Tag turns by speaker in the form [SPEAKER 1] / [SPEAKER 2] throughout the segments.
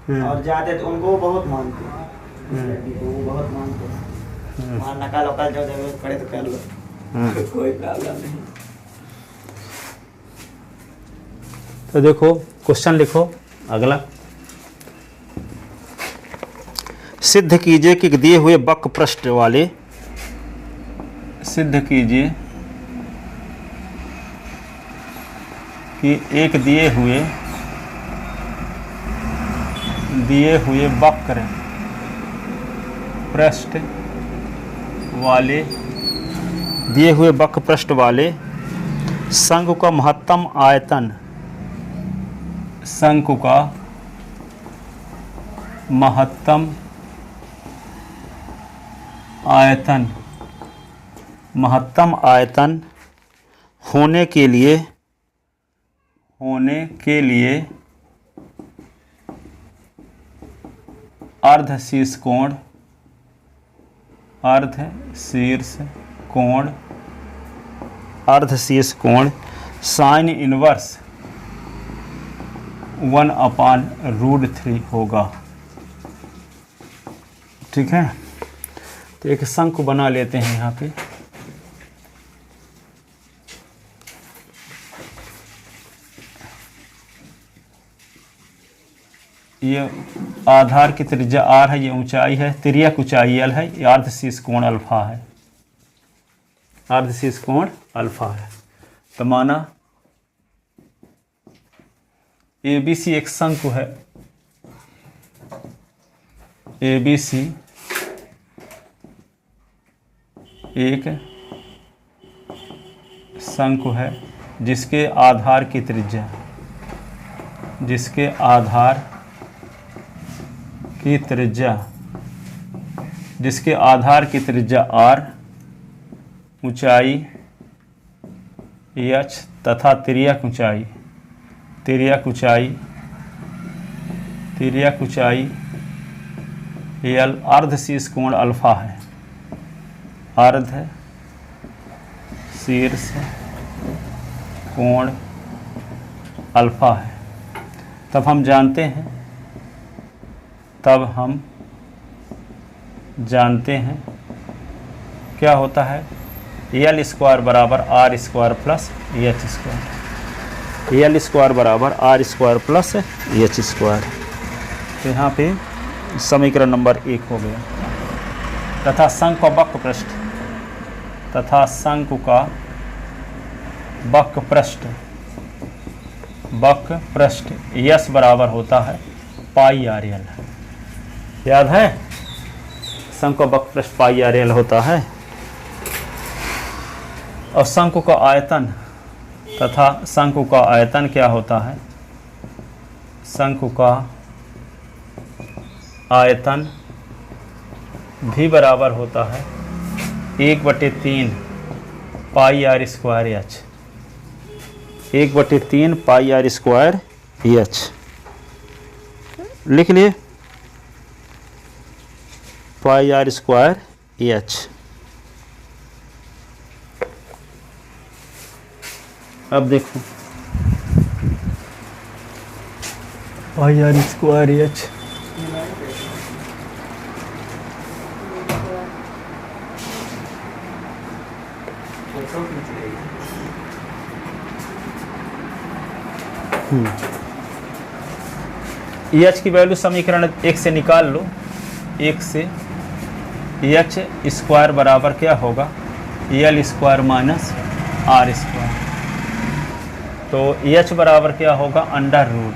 [SPEAKER 1] और ज्यादा तो उनको बहुत मानते हैं, वो बहुत मानते हैं। वहाँ नकल वकल जो जरूरत पड़े तो कर लो, कोई प्रॉब्लम नहीं।
[SPEAKER 2] तो देखो क्वेश्चन लिखो अगला। सिद्ध कीजिए कि दिए हुए वक्र पृष्ठ वाले, सिद्ध कीजिए कि एक दिए हुए वक्र पृष्ठ वाले, दिए हुए वक्र पृष्ठ वाले शंकु का महत्तम आयतन, शंकु का महत्तम आयतन, महत्तम आयतन होने के लिए अर्धशीर्ष कोण, अर्धशीर्ष कोण साइन इनवर्स 1/√3 होगा। ठीक है, तो एक शंकु बना लेते हैं यहाँ पे। ये आधार की त्रिज्या r है, ये ऊंचाई है, तिर्यक ऊंचाई l है, ये अर्धशीर्ष कोण अल्फा है, अर्धशीर्ष कोण अल्फा है। तो माना ABC एक शंकु है, ABC एक शंकु है जिसके आधार की त्रिज्या, जिसके आधार की त्रिज्या r, ऊंचाई h तथा तिर्यक ऊंचाई l, अर्धशीर्ष कोण अल्फा है, अर्धशीर्ष कोण अल्फा है। तब हम जानते हैं क्या होता है, एल स्क्वायर बराबर R square plus H square, L square बराबर R square plus H square. तो यहाँ पे समीकरण नंबर 1 हो गया। तथा शंकु का वक्र पृष्ठ यस बराबर होता है पाई आर एल। याद है, शंकु का वक्र पृष्ठ पाई आर एल होता है। और शंकु का आयतन क्या होता है, शंकु का आयतन भी बराबर होता है 1/3 pi R square H, 1/3 pi R square H. लिख लिए पाई आर स्क्वायर एच। अब देखो pi R square H, H की वैल्यू समीकरण 1 से निकाल लो। 1 से एच स्क्वायर बराबर क्या होगा, L square minus R square. तो एच बराबर क्या होगा, under root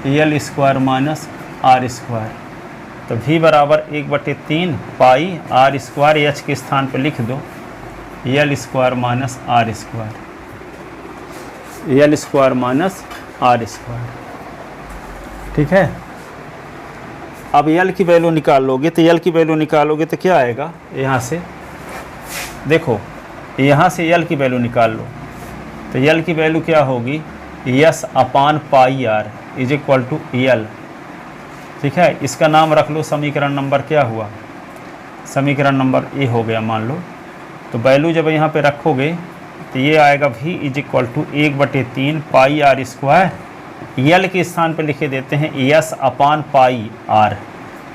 [SPEAKER 2] L square minus R square. तो v बराबर 1/3 पाई आर स्क्वायर, एच के स्थान पर लिख दो L square minus R square, L square minus R square. ठीक है, अब एल की वैल्यू निकालोगे तो एल की वैल्यू निकालोगे तो क्या आएगा, यहाँ से देखो, यहाँ से एल की वैल्यू निकाल लो। तो एल की वैल्यू क्या होगी, S upon pi R is equal to L. ठीक है, इसका नाम रख लो, समीकरण नंबर क्या हुआ, समीकरण नंबर ए हो गया मान लो। तो वैल्यू जब यहाँ पे रखोगे तो ये आएगा v is equal to 1/3 pi R square L के स्थान पे लिखे देते हैं यस अपान पाई आर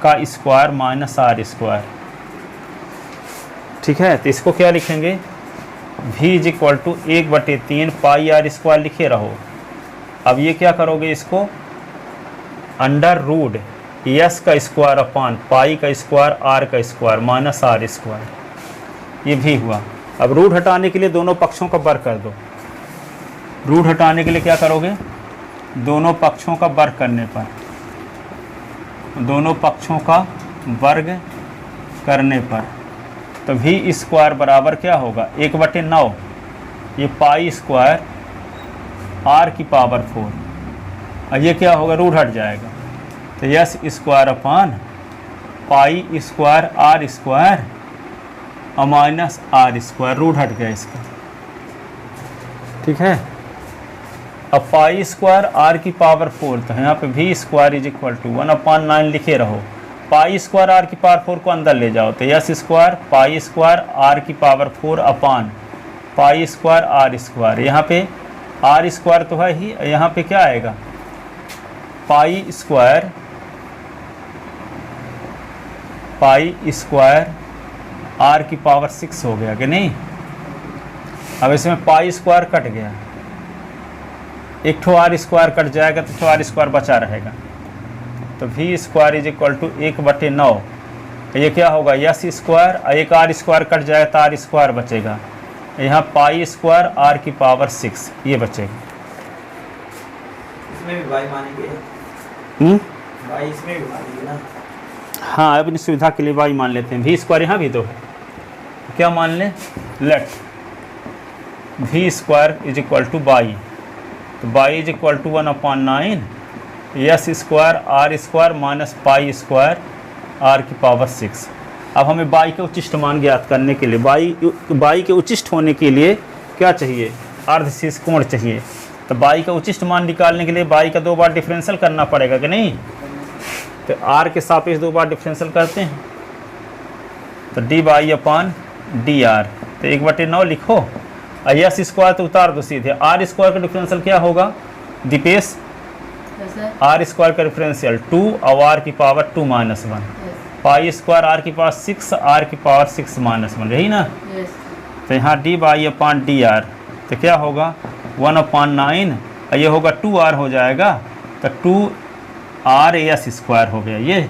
[SPEAKER 2] का स्क्वायर माइनस आर स्क्वायर। ठीक है, तो इसको क्या लिखेंगे, v is equal to 1/3 pi R square लिखे रहो। अब ये क्या करोगे, इसको अंडर रूट यस का स्क्वायर अपान पाई का स्क्वायर आर का स्क्वायर माइनस आर स्क्वायर, ये भी हुआ। अब रूट हटाने के लिए दोनों पक्षों का वर्ग कर दो। रूट हटाने के लिए क्या करोगे, दोनों पक्षों का वर्ग करने पर, दोनों पक्षों का वर्ग करने पर तो v स्क्वायर बराबर क्या होगा 1/9, ये पाई स्क्वायर आर की पावर 4, और ये क्या होगा, रूट हट जाएगा तो S square upon pi square are square और माइनस आर स्क्वायर, रूट हट गया इसका। ठीक है, अब पाई स्क्वायर आर की पावर 4, तो यहाँ पे v square is equal to 1/9 लिखे रहो। पाई स्क्वायर आर की पावर 4 को अंदर ले जाओ तो S square pi square are की power 4 upon pi square are square, यहाँ पे आर स्क्वायर तो है ही, यहाँ पे क्या आएगा, पाई स्क्वायर आर की पावर 6 हो गया कि नहीं। अब इसमें पाई स्क्वायर कट गया, एक ठो आर स्क्वायर कट जाएगा तो आर स्क्वायर बचा रहेगा, तो v square is equal to 1/9, ये क्या होगा यस स्क्वायर, एक आर स्क्वायर कट जाएगा तो आर स्क्वायर बचेगा, यहाँ पाई स्क्वायर आर की पावर 6 ये बचेगा।
[SPEAKER 1] इसमें भी y मानेंगे, y इसमें भी मानेंगे ना।
[SPEAKER 2] हाँ, अपनी सुविधा के लिए y मान लेते हैं। v स्क्वायर यहाँ भी तो है, क्या मान लें, let v square is equal to y, तो y is equal to 1/9 s square are square minus pi square are की पावर 6। अब हमें बाई के उचिष्ट मान ज्ञात करने के लिए, बाई के उचिष्ट होने के लिए क्या चाहिए, अर्धशीर्ष कोण चाहिए। तो बाई का उचिष्ट मान निकालने के लिए बाई का 2 बार डिफरेंशियल करना पड़ेगा कि नहीं, तो आर के सापेक्ष 2 बार डिफरेंशियल करते हैं, तो D by upon D are, तो 1/9 लिखो, और यस स्क्वायर तो उतार दो सीधे। आर स्क्वायर का डिफरेंशियल क्या होगा दीपेश, आर स्क्वायर का डिफरेंशियल 2 और आर की पावर 2 -1, पाई स्क्वायर आर की पावर 6 आर की पावर 6 -1, यही ना। तो यहाँ D by upon D are, तो क्या होगा 1/9, और ये होगा 2r हो जाएगा, तो 2r एस स्क्वायर हो गया ये।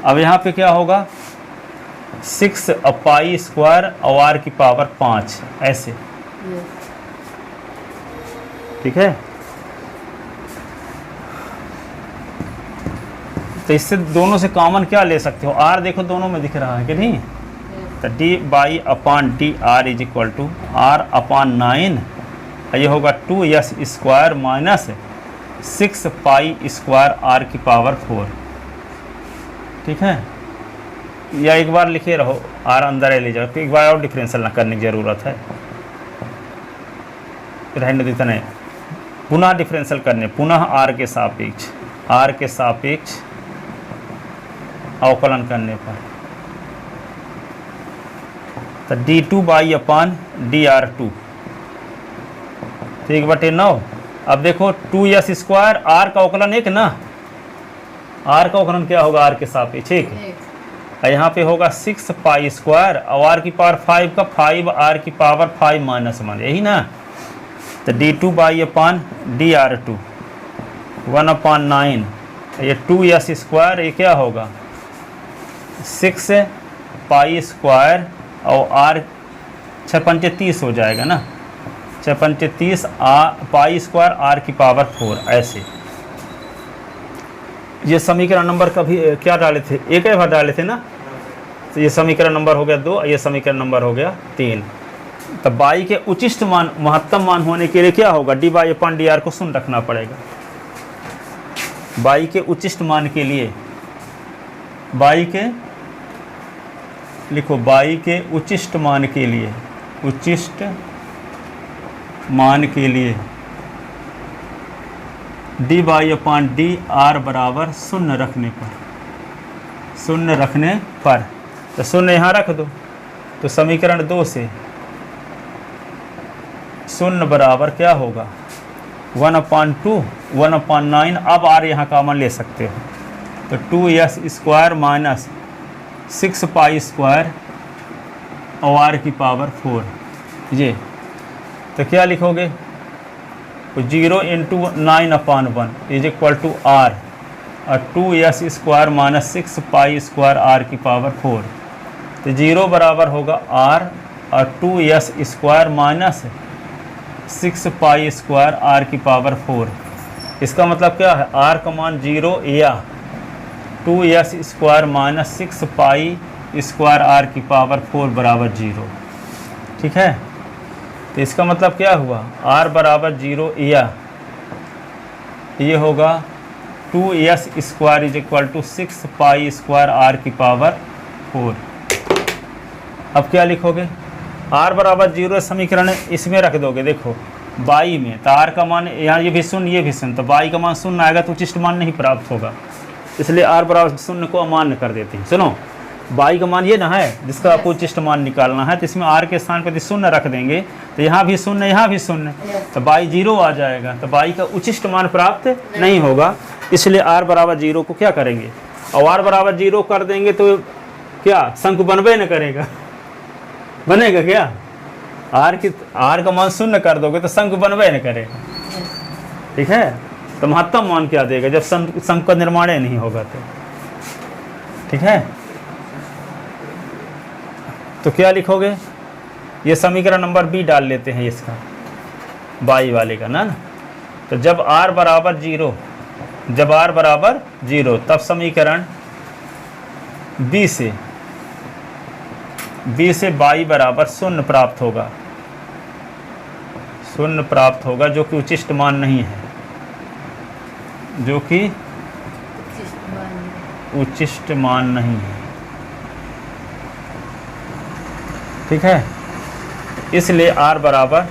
[SPEAKER 2] अब यहाँ पे क्या होगा 6 और पाई स्क्वायर और आर की पावर 5 ऐसे, ठीक है। तो इससे दोनों से कॉमन क्या ले सकते हो, आर देखो दोनों में दिख रहा है कि नहीं, तो D by upon D R is equal to R upon 9, ये होगा 2 S square minus 6 pi square are की पावर 4, ठीक है। या एक बार लिखे रहो, आर अंदर ले जाओ, तो एक बार और डिफरेंशियल ना करने की ज़रूरत है, रहने देता नहीं, पुनः डिफरेंशियल करने, पुनः आर के सापेक्ष अवकलन करने पर, तो d2 बाई अपान dr2, तो 1/9। अब देखो 2 यस स्क्वायर आर का अवकलन एक ना, आर का अवकलन क्या होगा आर के सापेक्ष एक, और यहाँ पे होगा 6 पाई स्क्वायर और आर की पावर 5 का 5 आर की पावर 5 -1, यही ना। तो d2 बाई अपान dr2 1/9, ये 2 यस स्क्वायर, ये क्या होगा 6 पाई स्क्वायर और आर 6×5 30 हो जाएगा ना, 6×5 30 पाई स्क्वायर आर की पावर 4 ऐसे। ये समीकरण नंबर कभी क्या डाले थे, एक बार डाले थे ना, तो ये समीकरण नंबर हो गया 2, ये समीकरण नंबर हो गया 3। तो बाई के उचिष्ट मान महत्तम मान होने के लिए क्या होगा, D by upon D are को शून्य रखना पड़ेगा। बाई के उचिष्ट मान के लिए, बाई के लिखो, बाई के उचिष्ट मान के लिए, उचिष्ट मान के लिए D by upon D are बराबर 0 रखने पर, 0 रखने पर, तो 0 यहाँ रख दो, तो समीकरण 2 से 0 बराबर क्या होगा 1/2 1/9। अब आर यहाँ कॉमन ले सकते हो, तो 2s square minus 6 pi square और आर की पावर 4, ये तो क्या लिखोगे, 0 into 9/1 is equal to r और 2s square minus 6 pi square are की पावर 4, तो 0 बराबर होगा आर और 2s square minus 6 pi square are की पावर 4। इसका मतलब क्या है, आर का मान 0 या 2s square minus 6 pi square are की पावर 4 बराबर 0। ठीक है, तो इसका मतलब क्या हुआ, r बराबर 0 या ये होगा 2s square is equal to 6 pi square are की पावर 4। अब क्या लिखोगे, r बराबर 0 समीकरण इसमें रख दोगे, देखो बाई में, तो r का मान यहाँ ये भी शून्य ये भी शून्य, तो बाई का मान शून्य आएगा तो उचिष्ट मान नहीं प्राप्त होगा, इसलिए r बराबर शून्य को अमान्य कर देते हैं। सुनो, बाई का मान ये ना है जिसका आपको उचिष्ट मान निकालना है, तो इसमें r के स्थान पर शून्य रख देंगे, तो यहाँ भी शून्य यहाँ भी शून्य, तो बाई 0 आ जाएगा, तो बाई का उचिष्ट मान प्राप्त नहीं होगा, इसलिए r बराबर 0 को क्या करेंगे, और r बराबर 0 कर देंगे तो क्या शंकु बनबे न करेगा, बनेगा क्या, r का मान शून्य कर दोगे तो शंकु बनबे न करेगा। ठीक है, तो महत्तम मान क्या देगा जब शंकु का निर्माण नहीं होगा तो। ठीक है, तो क्या लिखोगे, ये समीकरण नंबर बी डाल लेते हैं इसका, बाई वाले का ना, तो जब r बराबर 0, जब r बराबर 0 तब समीकरण b से बाई बराबर शून्य प्राप्त होगा, शून्य प्राप्त होगा जो कि उचिष्ट मान नहीं है, जो कि उचिष्ट मान नहीं है। ठीक है, इसलिए r बराबर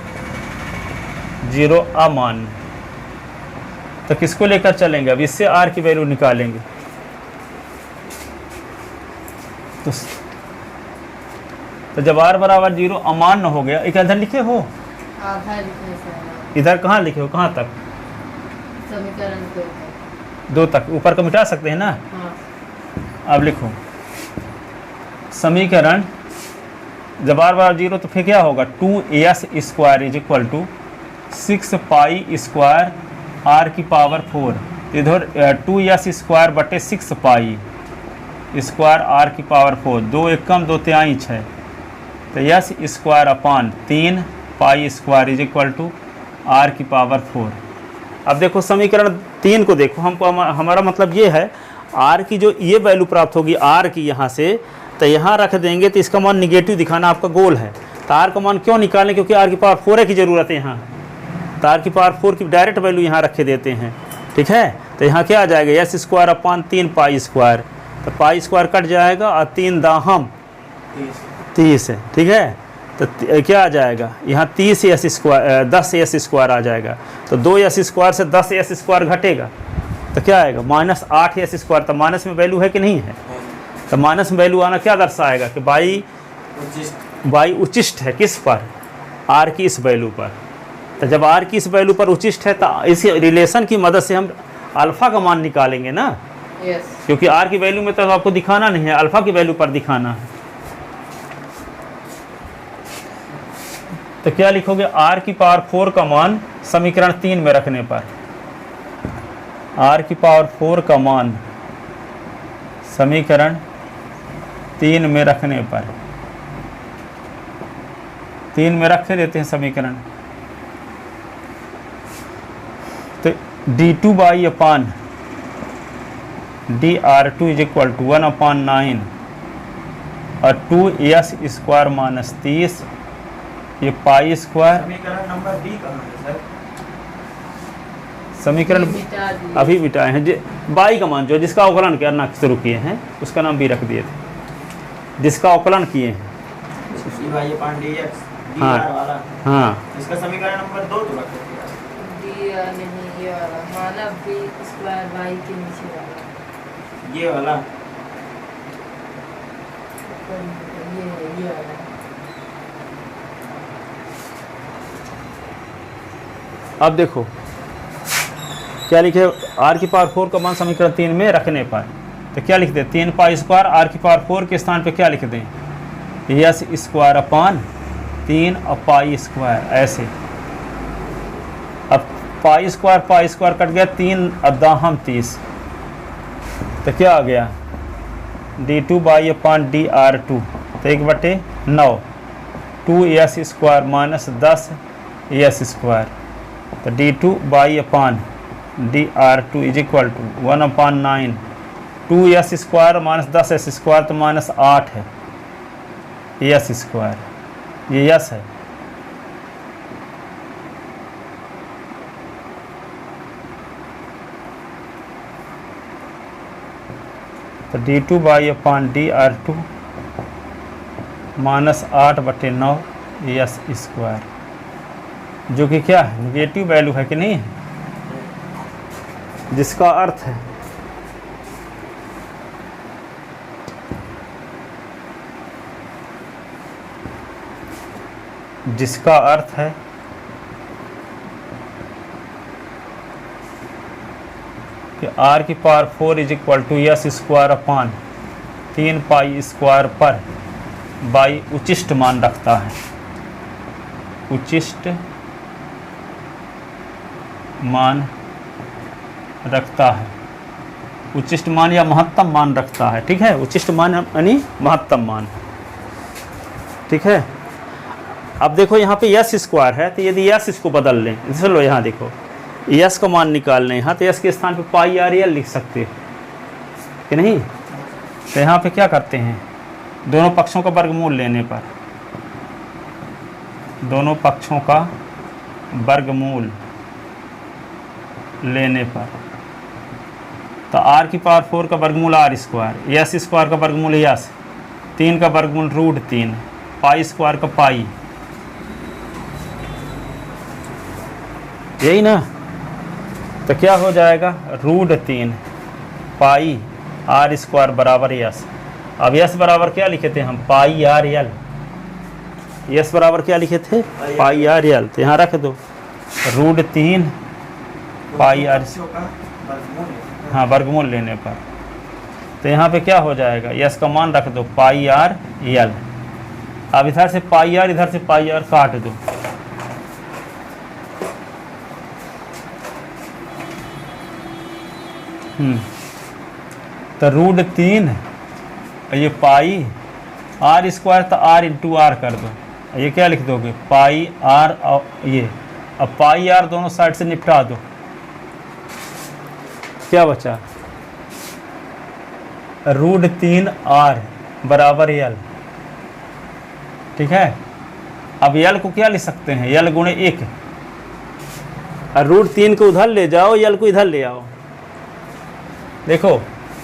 [SPEAKER 2] 0 अमान्य। तो किसको लेकर चलेंगे, अब इससे r की वैल्यू निकालेंगे, तो जब r बराबर 0 अमान्य हो गया, एक इधर लिखे हो, इधर कहाँ लिखे हो, कहाँ तक,
[SPEAKER 3] समीकरण
[SPEAKER 2] 2 तक, ऊपर को मिटा सकते हैं ना।
[SPEAKER 3] हाँ।
[SPEAKER 2] अब लिखो समीकरण, जब r बराबर 0 तो फिर क्या होगा, 2s square is equal to 6 pi square r की पावर 4, इधर 2s स्क्वायर बटे 6 पाई स्क्वायर r की पावर 4, 2 एकम 2 तिहाई 6, तो s square upon 3 pi square is equal to r की पावर 4। अब देखो समीकरण 3 को देखो, हमको हमारा मतलब ये है r की जो ये वैल्यू प्राप्त होगी r की यहाँ से, तो यहाँ रख देंगे, तो इसका मान निगेटिव दिखाना आपका गोल है, तो r का मान क्यों निकालें, क्योंकि r की पावर 4 की ज़रूरत है यहाँ, तो r की पावर 4 की डायरेक्ट वैल्यू यहाँ रखे देते हैं। ठीक है, तो यहाँ क्या आ जाएगा, s square upon 3 pi square, तो पाई स्क्वायर कट जाएगा और 3 दाहम 30 है। ठीक है, तो क्या आ जाएगा, यहाँ 30s स्क्वायर 10s स्क्वायर आ जाएगा, तो 2s स्क्वायर से 10s स्क्वायर घटेगा, तो क्या आएगा, -8s स्क्वायर, तो माइनस में वैल्यू है कि नहीं है, तो माइनस में वैल्यू आना क्या दर्शाएगा कि बाई उचिष्ट है किस पर, r की इस वैल्यू पर। तो जब r की इस वैल्यू पर उचिष्ट है तो इस रिलेशन की मदद से हम अल्फ़ा का मान निकालेंगे ना, क्योंकि r की वैल्यू में तो आपको दिखाना नहीं है, अल्फ़ा की वैल्यू पर दिखाना है। तो क्या लिखोगे, r की पावर 4 का मान समीकरण 3 में रखने पर, r की पावर 4 का मान समीकरण 3 में रखने पर, 3 में रख देते हैं समीकरण, तो d2 by upon dr2 is equal to 1/9 और 2s स्क्वायर माइनस 30, ये पाई स्क्वायर।
[SPEAKER 1] समीकरण नंबर बी कहाँ है सर,
[SPEAKER 2] समीकरण अभी मिटाए हैं, बाई का मान जो जिसका अवकलन करना शुरू किए हैं उसका नाम भी रख दिए थे, जिसका अवकलन किए हैं। हाँ हाँ,
[SPEAKER 1] इसका समीकरण नंबर 2 तो रख
[SPEAKER 3] नहीं, ये वाला माना b स्क्वायर y के नीचे वाला,
[SPEAKER 1] ये वाला,
[SPEAKER 3] ये वाला।
[SPEAKER 2] अब देखो क्या लिखे, आर की पावर 4 का मान समीकरण 3 में रखने पर तो क्या लिख दें, 3 पाई स्क्वायर आर की पावर 4 के स्थान पे क्या लिख दें, यस स्क्वायर अपान 3 और पाई स्क्वायर ऐसे। अब पाई स्क्वायर कट गया, 3 अद्दाहम 30 तो क्या आ गया d2 बाई अपान dr2 तो 1/9 2s square minus 10 s square तो d2 by upon dr2 is equal to 1/9 2s square minus 10s square तो माइनस 8 है s स्क्वायर, ये s है। तो d2 by upon dr2 minus 8/9 s square, जो कि क्या है, निगेटिव वैल्यू है कि नहीं है, जिसका अर्थ है कि r की power 4 is equal to s square upon 3 pi square पर बाई उचिष्ट मान रखता है, उचिष्ट मान रखता है, उचिष्ट मान या महत्तम मान रखता है। ठीक है, उचिष्ट मान यानी महत्तम मान। ठीक है, अब देखो यहाँ पे यस स्क्वायर है तो यदि यस इसको बदल लें, चलो यहाँ देखो यस का मान निकाल लें यहाँ, तो यस के स्थान पे पाई आर एल लिख सकते हैं कि नहीं। तो यहाँ पे क्या करते हैं, दोनों पक्षों का वर्गमूल लेने पर, दोनों पक्षों का वर्गमूल लेने पर तो आर की पावर 4 का वर्गमूल आर स्क्वायर, यस स्क्वायर का वर्गमूल यस, 3 का वर्गमूल √3, पाई स्क्वायर का पाई, यही ना। तो क्या हो जाएगा, √3 पाई आर स्क्वायर बराबर यस। अब यस बराबर क्या लिखे थे हम, पाई आर एल, यस बराबर क्या लिखे थे, पाई आर एल। तो यहाँ रख दो √3 पाई आर, हाँ वर्गमूल लेने पर। तो यहाँ पे क्या हो जाएगा, यस का मान रख दो पाई आर एल। अब इधर से पाई आर, इधर से पाई आर काट दो, तो √3 ये पाई आर स्क्वायर तो आर इंटू आर कर दो, ये क्या लिख दोगे, पाई आर और ये, अब पाई आर दोनों साइड से निपटा दो, क्या बचा, √3 आर बराबर एल। ठीक है, अब एल को क्या लिख सकते हैं, एल गुणे 1, और √3 को उधर ले जाओ, एल को इधर ले आओ। देखो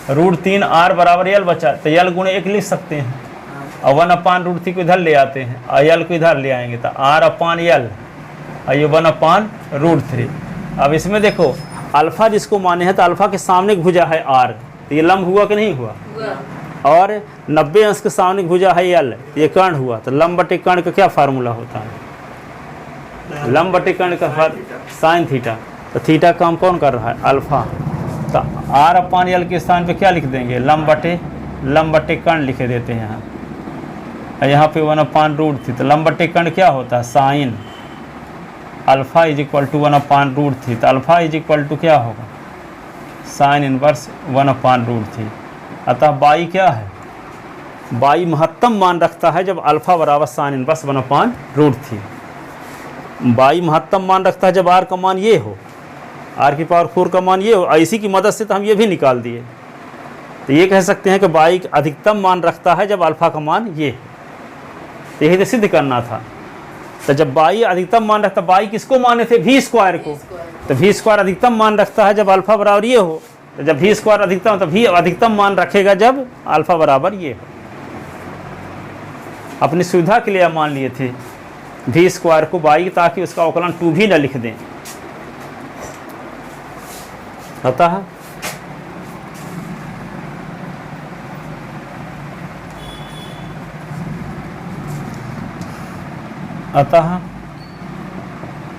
[SPEAKER 2] √3 आर बराबर एल बचा, तो एल गुणे 1 लिख सकते हैं, और 1/√3 को इधर ले आते हैं और एल को इधर ले आएंगे तो r/एल और ये 1/√3। अब इसमें देखो अल्फा जिसको माने हैं तो अल्फा के सामने की भुजा है आर, तो ये लंब हुआ कि नहीं हुआ, और 90 अंश के सामने की भुजा है एल, ये कर्ण हुआ। तो लंब बटे कर्ण का क्या फार्मूला होता है, लंब बटे कर्ण का साइन थीटा। तो थीटा काम कौन कर रहा है, अल्फा। तो r/एल के स्थान पे क्या लिख देंगे, लंब बटे कर्ण लिखे देते हैं यहाँ, और यहाँ पे 1/√3। तो लंब बटे कर्ण क्या होता है, sine alpha is equal to 1/√3। तो अल्फा इज इक्वल टू क्या होगा, साइन इनवर्स 1/√3। अतः बाई क्या है, बाई महत्तम मान रखता है जब अल्फा बराबर साइन इनवर्स 1/√3। बाई महत्तम मान रखता है जब आर का मान ये हो, आर की पावर 4 का मान ये हो। इसी की मदद से तो हम ये भी निकाल दिए। तो ये कह सकते हैं कि बाई अधिकतम मान रखता है जब अल्फा का मान ये हो। तो यही तो सिद्ध करना था। तो जब बाई अधिकतम मान रखता, बाई किसको माने थे, v स्क्वायर को। तो v स्क्वायर अधिकतम मान रखता है जब अल्फा बराबर ये हो। तो जब v स्क्वायर अधिकतम, तो v अधिकतम मान रखेगा जब अल्फा बराबर ये हो। अपनी सुविधा के लिए मान लिए थे v स्क्वायर को बाई, ताकि उसका अवकलन 2 भी न लिख दें। अतः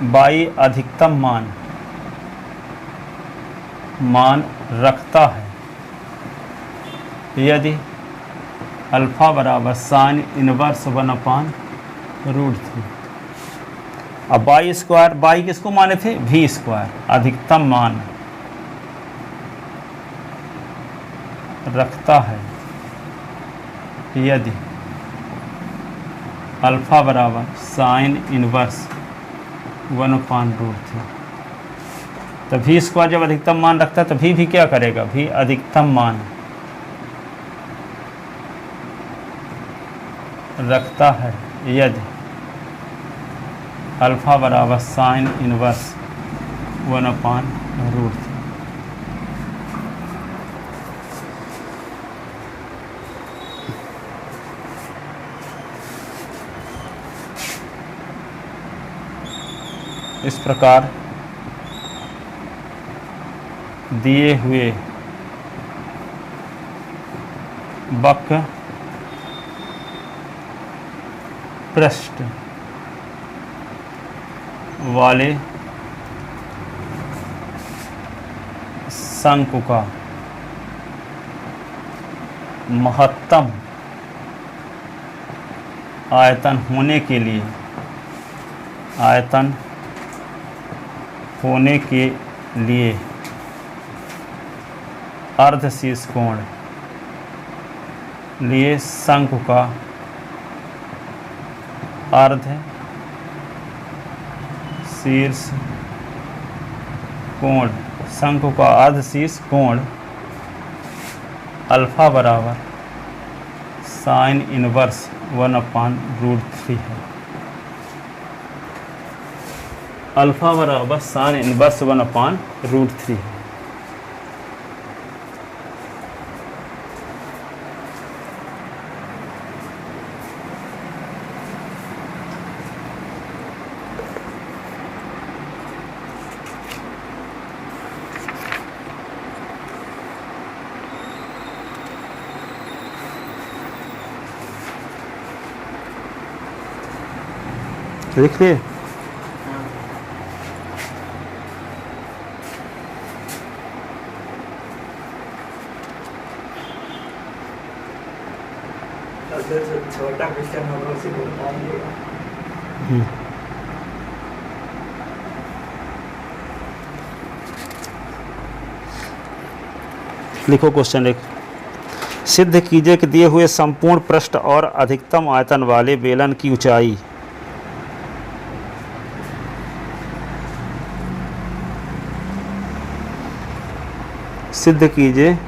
[SPEAKER 2] बाई अधिकतम मान मान रखता है यदि अल्फा बराबर साइन इनवर्स 1/√3। अब बाई स्क्वायर, बाई किसको माने थे? भी स्क्वायर, अधिकतम मान रखता है यदि अल्फा बराबर साइन इनवर्स 1/√3। तो भी स्क्वायर जब अधिकतम मान रखता है तो भी क्या करेगा? भी अधिकतम मान रखता है यदि अल्फा बराबर साइन इनवर्स 1/√3। इस प्रकार दिए हुए वक्र पृष्ठ वाले शंकु का महत्तम आयतन होने के लिए अर्धशीर्ष कोण लिए शंकु का अर्ध शीर्ष कोण, शंकु का अर्ध शीर्ष कोण अल्फा बराबर साइन इनवर्स 1/√3 है। अल्फा बराबर साइन इनवर्स 1/√3 है। लिख लिए?
[SPEAKER 1] छोटा क्वेश्चन होगा उसी को बता दीजिएगा।
[SPEAKER 2] लिखो क्वेश्चन एक। सिद्ध कीजिए कि दिए हुए संपूर्ण पृष्ठ और अधिकतम आयतन वाले बेलन की ऊंचाई सिद्ध कीजिए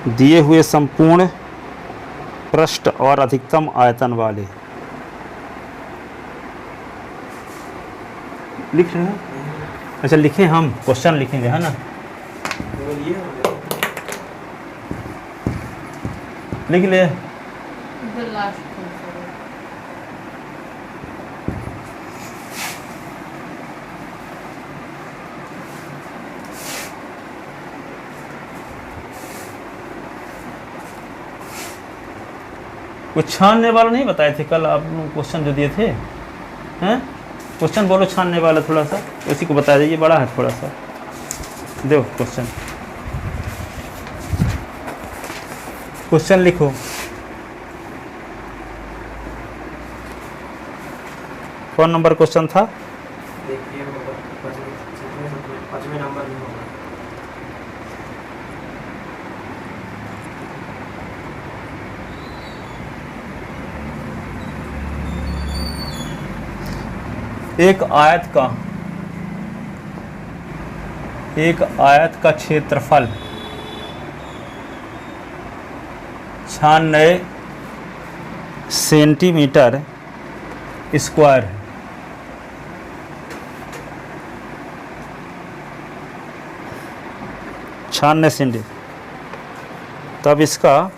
[SPEAKER 2] दिए हुए संपूर्ण पृष्ठ और अधिकतम आयतन वाले। लिख रहे हैं? अच्छा लिखें, हम क्वेश्चन लिखेंगे है ना? लिख ले।
[SPEAKER 3] The last question.
[SPEAKER 2] कुछ छानने वाला नहीं बताए थे कल आप लोग क्वेश्चन जो दिए थे? हैं क्वेश्चन बोलो छानने वाला, थोड़ा सा उसी को बता दीजिए, बड़ा है थोड़ा सा। दो क्वेश्चन लिखो। कौन नंबर क्वेश्चन था?
[SPEAKER 1] देखिए 5वें नंबर में होगा।
[SPEAKER 2] एक आयत का क्षेत्रफल 96 सेंटीमीटर स्क्वायर है। तब इसका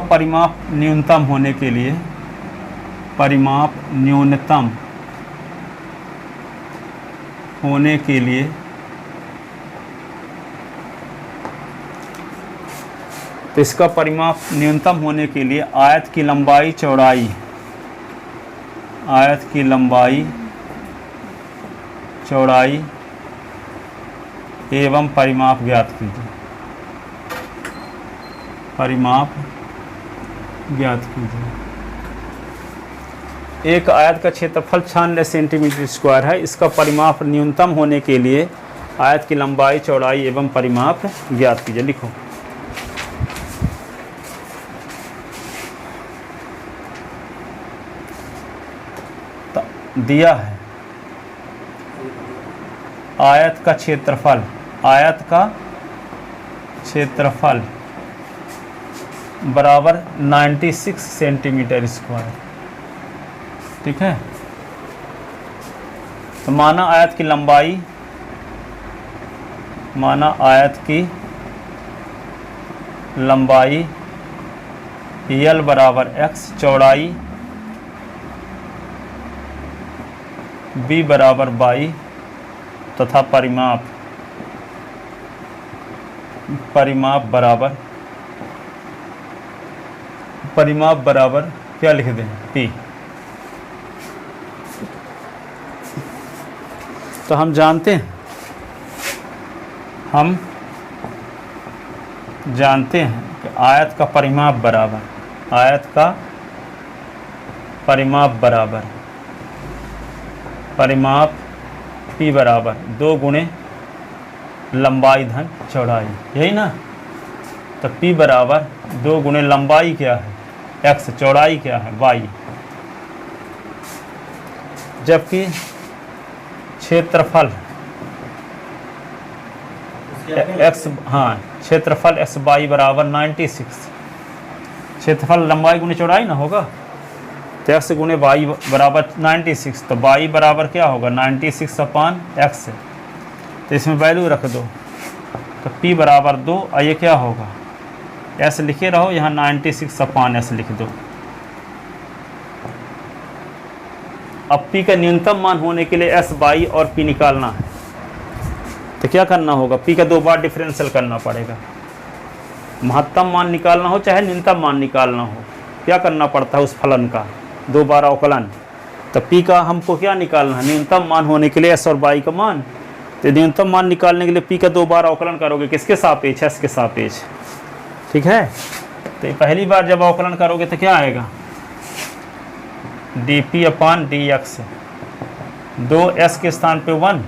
[SPEAKER 2] परिमाप न्यूनतम होने के लिए तो इसका परिमाप न्यूनतम होने के लिए आयत की लंबाई चौड़ाई, आयत की लंबाई चौड़ाई एवं परिमाप ज्ञात कीजिए, परिमाप ज्ञात कीजिए। एक आयत का क्षेत्रफल 96 सेंटीमीटर स्क्वायर है। इसका परिमाप न्यूनतम होने के लिए आयत की लंबाई चौड़ाई एवं परिमाप ज्ञात कीजिए। लिखो। दिया है आयत का क्षेत्रफल, आयत का क्षेत्रफल बराबर 96 सेंटीमीटर स्क्वायर। ठीक है। तो माना आयत की लंबाई, माना आयत की लंबाई l बराबर x, चौड़ाई b बराबर y तथा परिमाप, परिमाप बराबर, परिमाप बराबर क्या लिख दें, p। तो हम जानते हैं, हम जानते हैं कि आयत का परिमाप बराबर, आयत का परिमाप बराबर, परिमाप p बराबर 2 गुणे लंबाई धन चौड़ाई, यही ना। तो p बराबर 2 गुणे लंबाई क्या है x, चौड़ाई क्या है y। जबकि क्षेत्रफल x, हाँ क्षेत्रफल x y बराबर 96, क्षेत्रफल लंबाई गुणे चौड़ाई ना होगा। तो x गुणे y बराबर 96, तो y बराबर क्या होगा 96 अपान x। तो इसमें वैल्यू रख दो, तो p बराबर 2, और ये क्या होगा s लिखे रहो, यहाँ 96 अपान s लिख दो। अब p का न्यूनतम मान होने के लिए s, y और p निकालना है। तो क्या करना होगा, p का 2 बार डिफरेंशियल करना पड़ेगा। महत्तम मान निकालना हो चाहे न्यूनतम मान निकालना हो, क्या करना पड़ता है उस फलन का 2 बार अवकलन। तो p का हमको क्या निकालना है, न्यूनतम मान होने के लिए s और y का मान। तो न्यूनतम मान निकालने के लिए p का 2 बार अवकलन करोगे, किसके सापेक्ष, s के सापेक्ष। ठीक है। तो पहली बार जब अवकलन करोगे तो क्या आएगा, dp अपान dx, 2s के स्थान पे 1,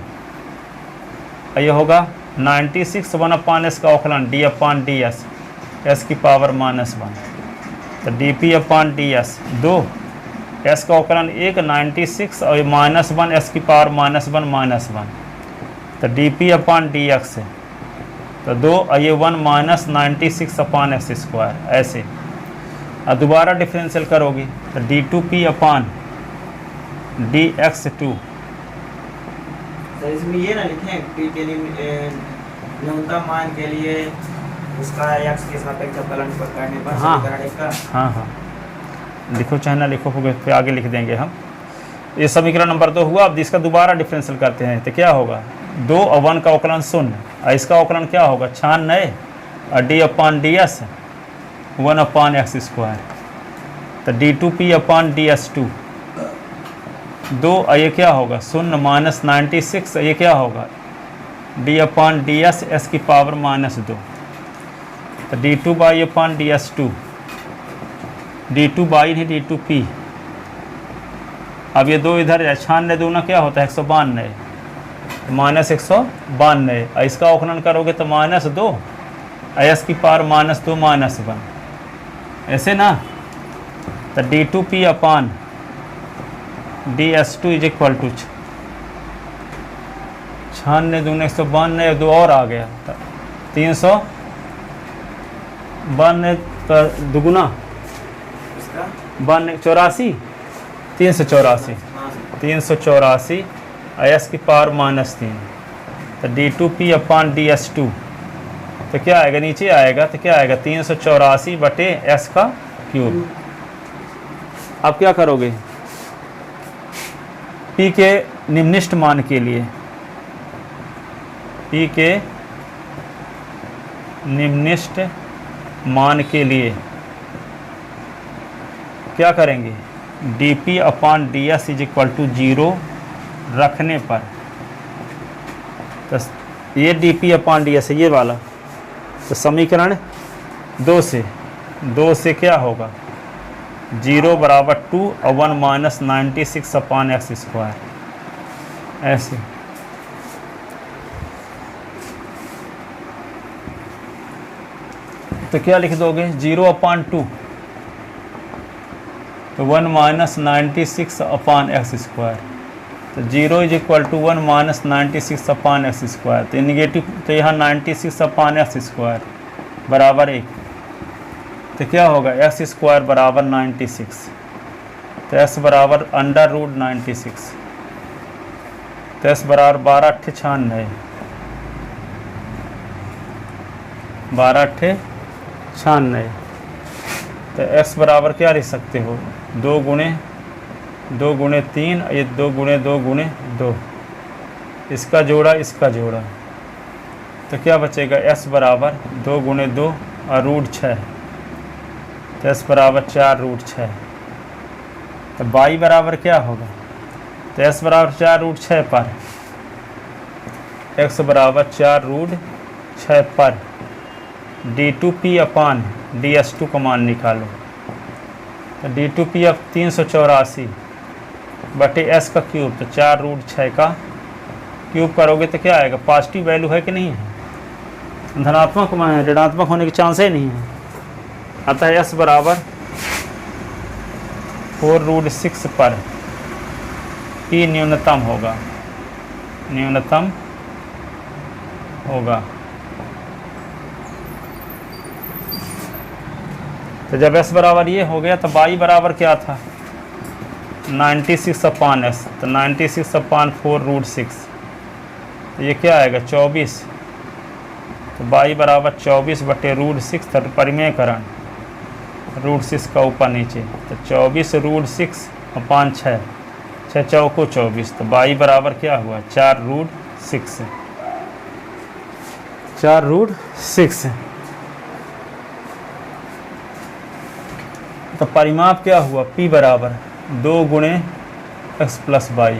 [SPEAKER 2] यह होगा 96 1 अपान s का अवकलन d अपान ds, s की पावर -1। तो dp अपान ds 2, s का अवकलन 1, 96 और -1 s की पावर -1। तो dp अपान dx, तो 2 और ये 1 माइनस 96 अपान एक्स स्क्वायर, ऐसे। और दोबारा डिफरेंशियल करोगे तो d2p अपान dx2।
[SPEAKER 1] तो इसमें ये ना लिखें p के न्यूनतम मान के लिए उसका x के सापेक्ष अवकलन करने पर समीकरण का।
[SPEAKER 2] हाँ लिखो, चाहे ना लिखो, फिर आगे लिख देंगे हम। ये समीकरण नंबर 2 हुआ। अब इसका दोबारा डिफरेंशियल करते हैं तो क्या होगा, 2 और 1 का अवकलन 0, और इसका अवकलन क्या होगा 96 और d अपान ds 1 अपान एक्स स्क्वायर। तो d2p अपान ds2 2, और ये क्या होगा 0 माइनस 96, ये क्या होगा d अपान ds s की पावर -2। तो d2 by upon ds2, d2 by नहीं d2p। अब ये 2 इधर है, 96 दूना क्या होता है 192, -192, और इसका अवकलन करोगे तो -2, s की पावर -2 -1, ऐसे ना। तो d2p upon ds2 is equal to 96 दूना 192, 2 और आ गया 392 का दुगुना 84, 384 s की पावर -3। तो d2p अपान ds2 तो क्या आएगा, नीचे आएगा तो क्या आएगा 384 बटे s का क्यूब। अब क्या करोगे, p के निम्निष्ठ मान के लिए, p के निम्निष्ठ मान के लिए क्या करेंगे, dp/ds इज इक्वल टू 0 रखने पर, तो ये dp/ds है ये वाला, तो समीकरण 2 से क्या होगा, 0 बराबर 2 और 1 माइनस 96/x², ऐसे। तो क्या लिख दोगे, 0/2 तो 1 माइनस 96/x², तो 0 is equal to 1 minus 96/x², तो निगेटिव, तो यहाँ 96/x² बराबर 1, तो क्या होगा, x² बराबर 96, तो s बराबर √96, तो s बराबर 12×8 = 96, 12×8 तो x बराबर क्या लिख सकते हो, 2 गुणे 3, ये 2 गुणे 2 गुणे 2, इसका जोड़ा इसका जोड़ा, तो क्या बचेगा, s बराबर 2 गुणे 2 और √6, तो s बराबर 4√6, तो y बराबर क्या होगा, तो s बराबर 4√6 पर, x बराबर 4√6 पर d2p/ds2 का मान निकालो, तो d2p अब 384 बटे s का क्यूब, तो 4√6 का क्यूब करोगे तो क्या आएगा, पॉजिटिव वैल्यू है कि नहीं है, धनात्मक में ऋणात्मक होने के चांस ही नहीं है, अतः s बराबर 4√6 पर p न्यूनतम होगा, तो जब s बराबर ये हो गया तो y बराबर क्या था, 96/s, तो 96/4√6, तो ये क्या आएगा, 24, तो y बराबर 24 बटे √6, तो परिमेयकरण √6 का ऊपर नीचे, तो 24√6/6, 6 चौको 24, तो y बराबर क्या हुआ, 4√6, तो परिमाप क्या हुआ, p बराबर 2 गुणे x प्लस y,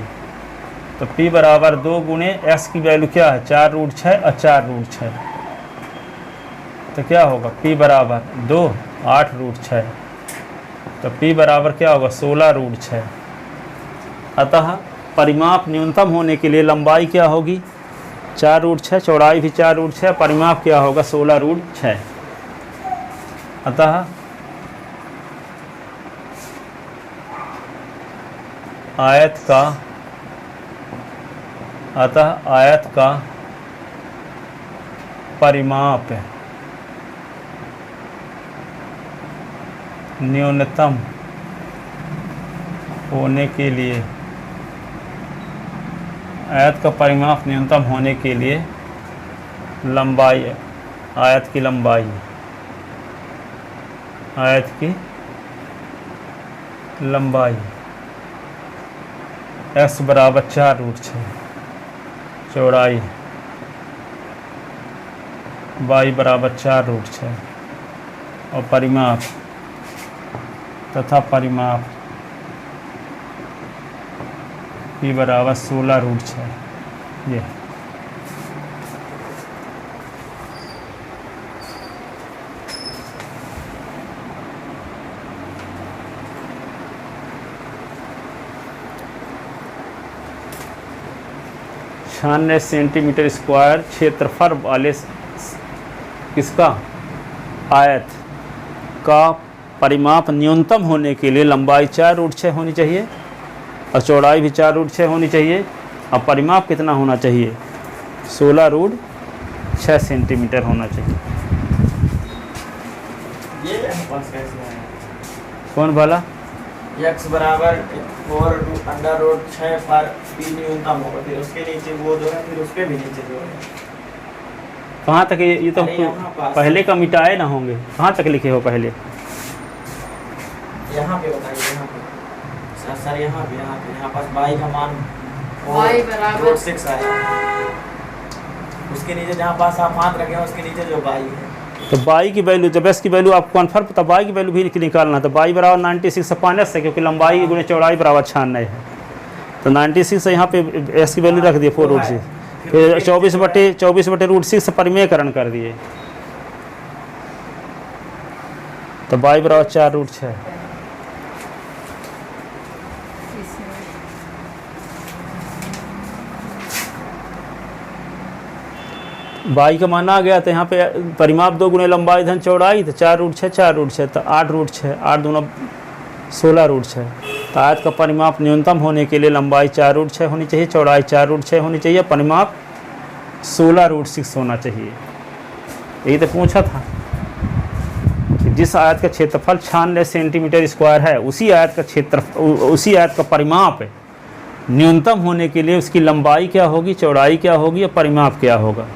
[SPEAKER 2] तो p बराबर 2 गुणे x की वैल्यू क्या है, 4√6 और 4√6, तो क्या होगा, p बराबर 2 8√6, तो p बराबर क्या होगा, 16√6, अतः परिमाप न्यूनतम होने के लिए लंबाई क्या होगी, 4√6, चौड़ाई भी 4√6, परिमाप क्या होगा, 16√6, अतः आयत का परिमाप न्यूनतम होने के लिए, आयत का परिमाप न्यूनतम होने के लिए लंबाई, आयत की लंबाई x बराबर 4√6, चौड़ाई y बराबर 4√6 और परिमाप p बराबर 16√6, ये ,96 सेंटीमीटर स्क्वायर क्षेत्रफल वाले किसका, आयत का परिमाप न्यूनतम होने के लिए लंबाई 4√6 होनी चाहिए और चौड़ाई भी 4√6 होनी चाहिए, और परिमाप कितना होना चाहिए, 16√6 सेंटीमीटर होना चाहिए।
[SPEAKER 1] ये पास कैसे आया,
[SPEAKER 2] कौन वाला,
[SPEAKER 1] x बराबर 4√6 पर p न्यूनतम होगा, फिर उसके नीचे वो जो है, फिर उसके भी नीचे जो है,
[SPEAKER 2] कहाँ तक, ये तो
[SPEAKER 1] अरे यहाँ पास।
[SPEAKER 2] पहले का मिटाए ना होंगे, कहाँ तक लिखे हो पहले,
[SPEAKER 1] यहाँ पे बताइए, यहाँ पे सर, यहाँ पास y का मान
[SPEAKER 3] y बराबर
[SPEAKER 1] 6 आया, उसके नीचे जहाँ पास आप हाथ रखे हैं उसके नीचे जो y है
[SPEAKER 2] तो बाई की वैल्यू, जब एस की वैल्यू आपको कन्फर्म, तो बाई की वैल्यू भी निकालना। तो बाई बराबर 96 अपॉन एस है, क्योंकि लंबाई गुणे चौड़ाई बराबर 96 है। तो 96 से यहाँ पे एस की वैल्यू रख दिए 4√6, फिर 24/√6 परिमेयकरण कर दिए, तो बाई बराबर 4√6। बाई का मान आ गया। तो यहाँ पे परिमाप 2 गुणे लंबाई धन चौड़ाई, तो 4√6 4√6, तो 8√6, 8 दूना 16√6। तो आयत का परिमाप न्यूनतम होने के लिए लंबाई 4√6 होनी चाहिए, चौड़ाई 4√6 होनी चाहिए, परिमाप 16√6 होना चाहिए। यही तो पूछा था कि जिस आयत का क्षेत्रफल 96 सेंटीमीटर स्क्वायर है, उसी आयत का परिमाप न्यूनतम होने के लिए उसकी लंबाई क्या होगी, चौड़ाई क्या होगी और परिमाप क्या होगा।